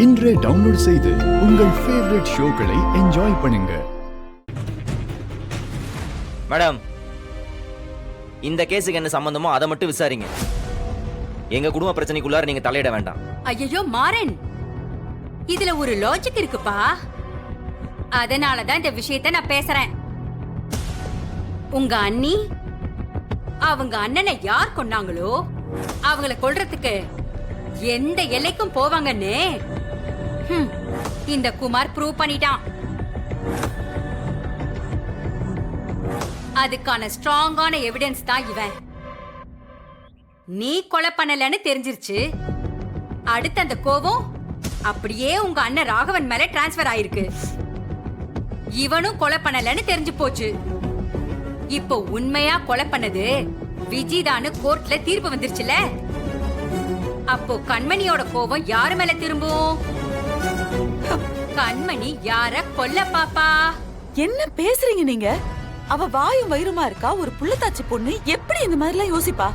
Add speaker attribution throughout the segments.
Speaker 1: இன்றே டவுன்லோட் செய்து உங்கள் ஃபேவரட் ஷோக்களை என்ஜாய் பண்ணுங்க.
Speaker 2: மேடம், இந்த கேஸுக்கு என்ன சம்பந்தமோ அதை மட்டும் விசாரிங்க. எங்க குடும்ப பிரச்சனைக்குள்ளார நீங்க தலையிட வேண்டாம்.
Speaker 3: ஐயோ மாறன், இதுல ஒரு லாஜிக் இருக்குப்பா. அதனாலதான் இந்த விஷயத்தை நான் பேசுறேன். உங்க அண்ணி அவங்க அண்ணனை யார் கொண்டாங்களோ அவங்கள கொல்றதுக்கு எந்த எல்லைக்கும் போவாங்கன்னு இந்த குமார் ப்ரூவ் பண்ணிட்டான். அதுக்கான ஸ்ட்ராங்கான எவிடன்ஸ் தான் இவன். நீ கொலை பண்ணலன்னு தெரிஞ்சிருச்சு. அடுத்து அந்த கோவம் அப்படியே உங்க அண்ணன் ராகவன் மேல டிரான்ஸ்பர் ஆயிருக்கு. இவனும் கொலை பண்ணலன்னு தெரிஞ்சு போச்சு. இப்போ உண்மையா கொலை பண்ணது விஜிதான்னு கோர்ட்ல தீர்ப்பு வந்துருச்சுல. அப்போ கண்மணியோட கோபம் யாரு மேல திரும்பும்? கண்மணி யார கொல்ல பாப்பா?
Speaker 4: என்ன பேசுறீங்க நீங்க? அவ வாயும் வயிறுமா இருக்கா. ஒரு புள்ளத்தாச்சி பொண்ணு எப்படி இந்த மாதிரி எல்லாம் யோசிப்பா?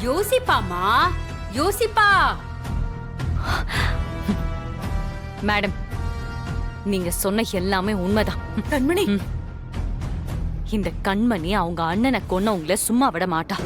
Speaker 3: யோசிப்பாமா, யோசிப்பா.
Speaker 5: மேடம், நீங்க சொன்ன எல்லாமே உண்மைதான்.
Speaker 4: கண்மணி,
Speaker 5: இந்த கண்மணி அவங்க அண்ணனை கொன்னவங்கள சும்மா விட மாட்டா.